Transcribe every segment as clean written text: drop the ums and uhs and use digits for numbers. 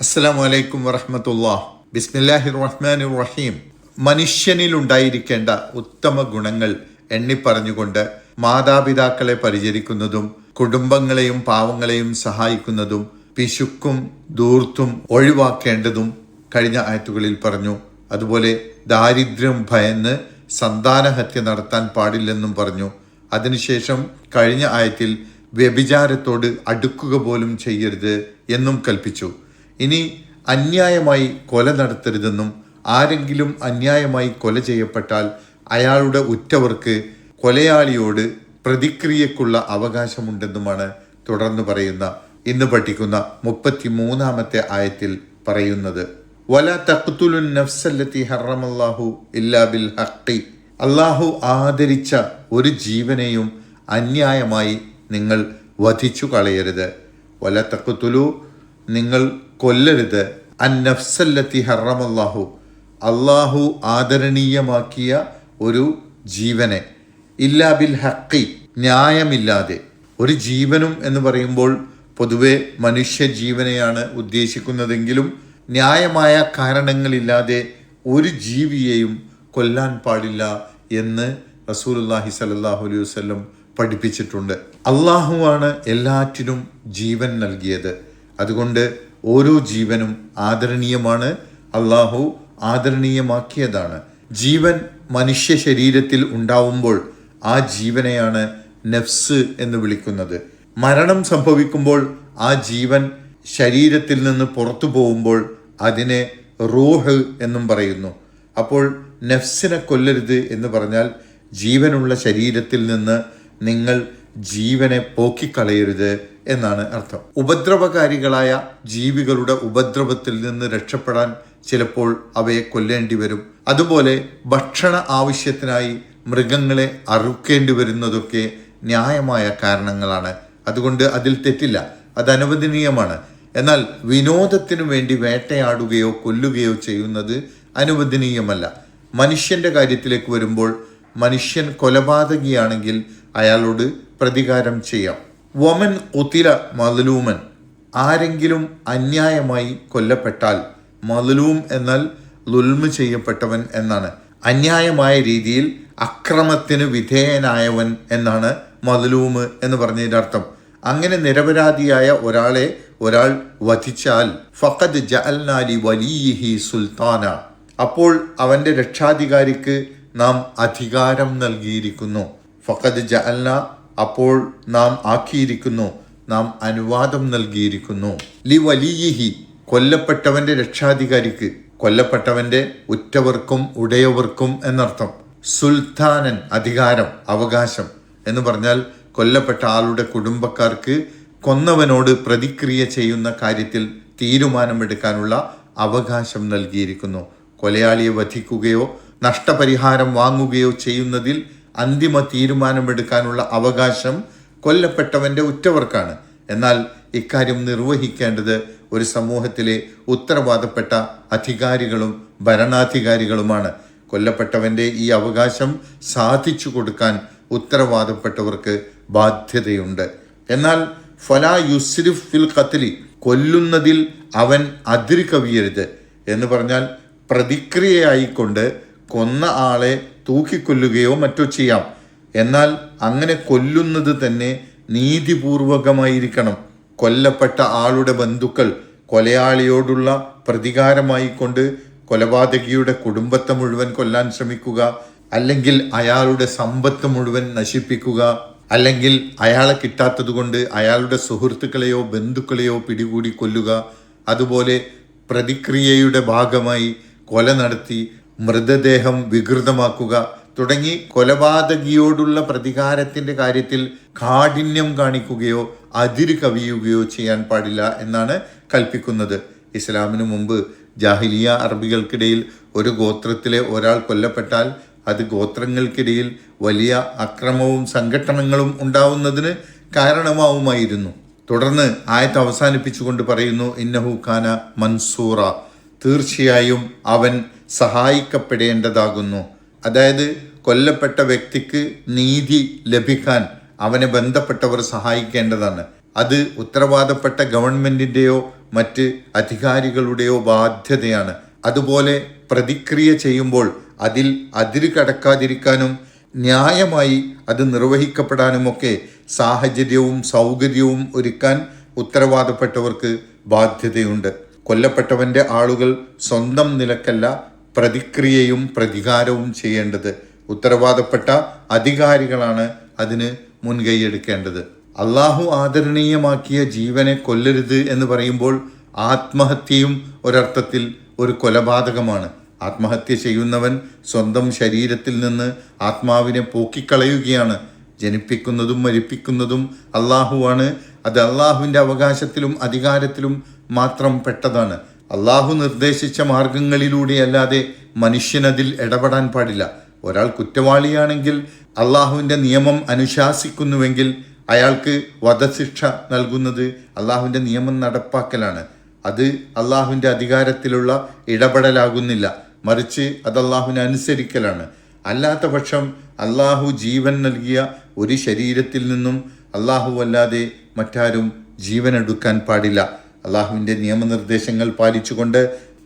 അസ്സലാമു അലൈക്കും വറഹ്മത്തുള്ളാഹി. ബിസ്മില്ലാഹിർ റഹ്മാനിർ റഹീം. മനുഷ്യനിലുണ്ടായിരിക്കേണ്ട ഉത്തമ ഗുണങ്ങൾ എണ്ണിപ്പറഞ്ഞുകൊണ്ട് മാതാപിതാക്കളെ പരിചരിക്കുന്നതും കുടുംബങ്ങളെയും പാവങ്ങളെയും സഹായിക്കുന്നതും പിശുക്കും ധൂർത്തും ഒഴിവാക്കേണ്ടതും കഴിഞ്ഞ ആയത്തുകളിൽ പറഞ്ഞു. അതുപോലെ ദാരിദ്ര്യം ഭയന്ന് സന്താനഹത്യ നടത്താൻ പാടില്ലെന്നും പറഞ്ഞു. അതിനുശേഷം കഴിഞ്ഞ ആയത്തിൽ വ്യഭിചാരത്തോട് അടുക്കുക പോലും ചെയ്യരുത് എന്നും കൽപ്പിച്ചു. ഇനി അന്യായമായി കൊല നടത്തരുതെന്നും ആരെങ്കിലും അന്യായമായി കൊല ചെയ്യപ്പെട്ടാൽ അയാളുടെ ഉറ്റവർക്ക് കൊലയാളിയോട് പ്രതിക്രിയക്കുള്ള അവകാശമുണ്ടെന്നുമാണ് തുടർന്ന് പറയുന്ന ഇന്ന് പഠിക്കുന്ന 33-ാമത്തെ ആയത്തിൽ പറയുന്നത്. വല തഖ്തുലുൻ നഫ്സല്ലതി ഹറമല്ലാഹു ഇല്ലാ ബിൽ ഹഖ്. അല്ലാഹു ആദരിച്ച ഒരു ജീവനെയും അന്യായമായി നിങ്ങൾ വധിച്ചു കളയരുത്. വല തഖ്തുലു, നിങ്ങൾ കൊല്ലരുത്, അൻ നഫ്സല്ലതി ഹറമല്ലാഹു, അല്ലാഹു ആദരണീയമാക്കിയ ഒരു ജീവനെ, ഇല്ലാ ബിൽ ഹഖ്, ന്യായമില്ലാതെ. ഒരു ജീവനും എന്ന് പറയുമ്പോൾ പൊതുവെ മനുഷ്യ ജീവനെയാണ് ഉദ്ദേശിക്കുന്നതെങ്കിലും ന്യായമായ കാരണങ്ങളില്ലാതെ ഒരു ജീവിയെയും കൊല്ലാൻ പാടില്ല എന്ന് റസൂലുള്ളാഹി സ്വല്ലല്ലാഹു അലൈഹി വസല്ലം പഠിപ്പിച്ചിട്ടുണ്ട്. അള്ളാഹുവാണ് എല്ലാറ്റിനും ജീവൻ നൽകിയത്. അതുകൊണ്ട് ഓരോ ജീവനും ആദരണീയമാണ്. അള്ളാഹു ആദരണീയമാക്കിയതാണ്. ജീവൻ മനുഷ്യ ശരീരത്തിൽ ഉണ്ടാവുമ്പോൾ ആ ജീവനെയാണ് നഫ്സ് എന്ന് വിളിക്കുന്നത്. മരണം സംഭവിക്കുമ്പോൾ ആ ജീവൻ ശരീരത്തിൽ നിന്ന് പുറത്തു പോകുമ്പോൾ അതിനെ റൂഹ് എന്നും പറയുന്നു. അപ്പോൾ നഫ്സിനെ കൊല്ലരുത് എന്ന് പറഞ്ഞാൽ ജീവനുള്ള ശരീരത്തിൽ നിന്ന് നിങ്ങൾ ജീവനെ പോക്കിക്കളയരുത് എന്നാണ് അർത്ഥം. ഉപദ്രവകാരികളായ ജീവികളുടെ ഉപദ്രവത്തിൽ നിന്ന് രക്ഷപ്പെടാൻ ചിലപ്പോൾ അവയെ കൊല്ലേണ്ടി വരും. അതുപോലെ ഭക്ഷണ ആവശ്യത്തിനായി മൃഗങ്ങളെ അറുക്കേണ്ടി വരുന്നതൊക്കെ ന്യായമായ കാരണങ്ങളാണ്. അതുകൊണ്ട് അതിൽ തെറ്റില്ല, അത് അനുവദനീയമാണ്. എന്നാൽ വിനോദത്തിനു വേണ്ടി വേട്ടയാടുകയോ കൊല്ലുകയോ ചെയ്യുന്നത് അനുവദനീയമല്ല. മനുഷ്യന്റെ കാര്യത്തിലേക്ക് വരുമ്പോൾ മനുഷ്യൻ കൊലപാതകിയാണെങ്കിൽ അയാളോട് പ്രതികാരം ചെയ്യാം. വമൻ ഖുതില മദ്ലൂമൻ, ആരെങ്കിലും അന്യായമായി കൊല്ലപ്പെട്ടാൽ, മദ്ലൂം എന്നാൽ ളുൽമ് ചെയ്യപ്പെട്ടവൻ എന്നാണ്. അന്യായമായ രീതിയിൽ അക്രമത്തിന് വിധേയനായവൻ എന്നാണ് മദ്ലൂമ് എന്ന് പറഞ്ഞതിന്റെ അർത്ഥം. അങ്ങനെ നിരപരാധിയായ ഒരാളെ ഒരാൾ വധിച്ചാൽ ഫഖദ് ജഅൽനാ ലി വലിയിഹി സുൽത്താന, അപ്പോൾ അവന്റെ രക്ഷാധികാരിക്ക് നാം അധികാരം നൽകിയിരിക്കുന്നു. ഫഖദ് ജഅൽന, അപ്പോൾ നാം ആക്കിയിരിക്കുന്നു, നാം അനുവാദം നൽകിയിരിക്കുന്നു. ലി വലിയിഹി, കൊല്ലപ്പെട്ടവന്റെ രക്ഷാധികാരിക്ക്, കൊല്ലപ്പെട്ടവന്റെ ഉറ്റവർക്കും ഉടയവർക്കും എന്നർത്ഥം. സുൽത്താനൻ, അധികാരം, അവകാശം എന്ന് പറഞ്ഞാൽ കൊല്ലപ്പെട്ട ആളുടെ കുടുംബക്കാർക്ക് കൊന്നവനോട് പ്രതിക്രിയ ചെയ്യുന്ന കാര്യത്തിൽ തീരുമാനമെടുക്കാനുള്ള അവകാശം നൽകിയിരിക്കുന്നു. കൊലയാളിയെ വധിക്കുകയോ നഷ്ടപരിഹാരം വാങ്ങുകയോ ചെയ്യുന്നതിൽ അന്തിമ തീരുമാനമെടുക്കാനുള്ള അവകാശം കൊല്ലപ്പെട്ടവന്റെ ഉറ്റവർക്കാണ്. എന്നാൽ ഇക്കാര്യം നിർവഹിക്കേണ്ടത് ഒരു സമൂഹത്തിലെ ഉത്തരവാദപ്പെട്ട അധികാരികളും ഭരണാധികാരികളുമാണ്. കൊല്ലപ്പെട്ടവന്റെ ഈ അവകാശം സാധിച്ചു കൊടുക്കാൻ ഉത്തരവാദപ്പെട്ടവർക്ക് ബാധ്യതയുണ്ട്. എന്നാൽ ഫലാ യുസ്രിഫ് ഫിൽ ഖത്ലി, കൊല്ലുന്നതിൽ അവൻ അതിര് കവിയരുത് എന്ന് പറഞ്ഞാൽ പ്രതിക്രിയയായിക്കൊണ്ട് കൊന്ന ആളെ തൂക്കിക്കൊല്ലുകയോ മറ്റോ ചെയ്യാം. എന്നാൽ അങ്ങനെ കൊല്ലുന്നത് തന്നെ നീതിപൂർവകമായിരിക്കണം. കൊല്ലപ്പെട്ട ആളുടെ ബന്ധുക്കൾ കൊലയാളിയോടുള്ള പ്രതികാരമായിക്കൊണ്ട് കൊലപാതകിയുടെ കുടുംബത്തെ മുഴുവൻ കൊല്ലാൻ ശ്രമിക്കുക, അല്ലെങ്കിൽ അയാളുടെ സമ്പത്ത് മുഴുവൻ നശിപ്പിക്കുക, അല്ലെങ്കിൽ അയാളെ കിട്ടാത്തത് കൊണ്ട് അയാളുടെ സുഹൃത്തുക്കളെയോ ബന്ധുക്കളെയോ പിടികൂടി കൊല്ലുക, അതുപോലെ പ്രതിക്രിയയുടെ ഭാഗമായി കൊല നടത്തി മൃതദേഹം വികൃതമാക്കുക തുടങ്ങി കൊലപാതകിയോടുള്ള പ്രതികാരത്തിന്റെ കാര്യത്തിൽ കാഠിന്യം കാണിക്കുകയോ അതിര് കവിയുകയോ ചെയ്യാൻ പാടില്ല എന്നാണ് കൽപ്പിക്കുന്നത്. ഇസ്ലാമിനു മുമ്പ് ജാഹിലിയ അറബികൾക്കിടയിൽ ഒരു ഗോത്രത്തിലെ ഒരാൾ കൊല്ലപ്പെട്ടാൽ അത് ഗോത്രങ്ങൾക്കിടയിൽ വലിയ അക്രമവും സംഘട്ടനങ്ങളും ഉണ്ടാവുന്നതിന് കാരണമാവുമായിരുന്നു. തുടർന്ന് ആയത്ത് അവസാനിപ്പിച്ചുകൊണ്ട് പറയുന്നു, ഇന്നഹു കാന മൻസൂറ, തീർച്ചയായും അവൻ സഹായിക്കപ്പെടേണ്ടതാകുന്നു. അതായത് കൊല്ലപ്പെട്ട വ്യക്തിക്ക് നീതി ലഭിക്കാൻ അവനെ ബന്ധപ്പെട്ടവർ സഹായിക്കേണ്ടതാണ്. അത് ഉത്തരവാദപ്പെട്ട ഗവൺമെൻറ്റിൻ്റെയോ മറ്റ് അധികാരികളുടെയോ ബാധ്യതയാണ്. അതുപോലെ പ്രതിക്രിയ ചെയ്യുമ്പോൾ അതിൽ അതിര് കടക്കാതിരിക്കാനും ന്യായമായി അത് നിർവഹിക്കപ്പെടാനുമൊക്കെ സാഹചര്യവും സൗകര്യവും ഒരുക്കാൻ ഉത്തരവാദപ്പെട്ടവർക്ക് ബാധ്യതയുണ്ട്. കൊല്ലപ്പെട്ടവൻ്റെ ആളുകൾ സ്വന്തം നിലക്കല്ല പ്രതിക്രിയയും പ്രതികാരവും ചെയ്യേണ്ടത്. ഉത്തരവാദപ്പെട്ട അധികാരികളാണ് അതിന് മുൻകൈയെടുക്കേണ്ടത്. അള്ളാഹു ആദരണീയമാക്കിയ ജീവനെ കൊല്ലരുത് എന്ന് പറയുമ്പോൾ ആത്മഹത്യയും ഒരർത്ഥത്തിൽ ഒരു കൊലപാതകമാണ്. ആത്മഹത്യ ചെയ്യുന്നവൻ സ്വന്തം ശരീരത്തിൽ നിന്ന് ആത്മാവിനെ പോക്കിക്കളയുകയാണ്. ജനിപ്പിക്കുന്നതും മരിപ്പിക്കുന്നതും അള്ളാഹുവാണ്. അത് അള്ളാഹുവിൻ്റെ അവകാശത്തിലും അധികാരത്തിലും മാത്രം പെട്ടതാണ്. അള്ളാഹു നിർദ്ദേശിച്ച മാർഗങ്ങളിലൂടെയല്ലാതെ മനുഷ്യനതിൽ ഇടപെടാൻ പാടില്ല. ഒരാൾ കുറ്റവാളിയാണെങ്കിൽ അള്ളാഹുവിൻ്റെ നിയമം അനുശാസിക്കുന്നുവെങ്കിൽ അയാൾക്ക് വധശിക്ഷ നൽകുന്നത് അള്ളാഹുവിൻ്റെ നിയമം നടപ്പാക്കലാണ്. അത് അള്ളാഹുവിൻ്റെ അധികാരത്തിലുള്ള ഇടപെടലാകുന്നില്ല, മറിച്ച് അത് അള്ളാഹുവിനെ അനുസരിക്കലാണ്. അല്ലാത്ത പക്ഷം അള്ളാഹു ജീവൻ നൽകിയ ഒരു ശരീരത്തിൽ നിന്നും അള്ളാഹു അല്ലാതെ മറ്റാരും ജീവനെടുക്കാൻ പാടില്ല. അള്ളാഹുവിൻ്റെ നിയമനിർദ്ദേശങ്ങൾ പാലിച്ചുകൊണ്ട്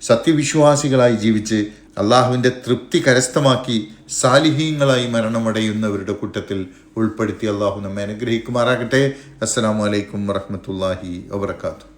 സത്യവിശ്വാസികളായി ജീവിച്ച് അള്ളാഹുവിൻ്റെ തൃപ്തി കരസ്ഥമാക്കി സാലിഹീങ്ങളായി മരണമടയുന്നവരുടെ കൂട്ടത്തിൽ ഉൾപ്പെടുത്തി അള്ളാഹു നമ്മെ അനുഗ്രഹിക്കുമാറാകട്ടെ. അസ്സലാമു അലൈക്കും വറഹ്മത്തുള്ളാഹി വബറകാതുഹു.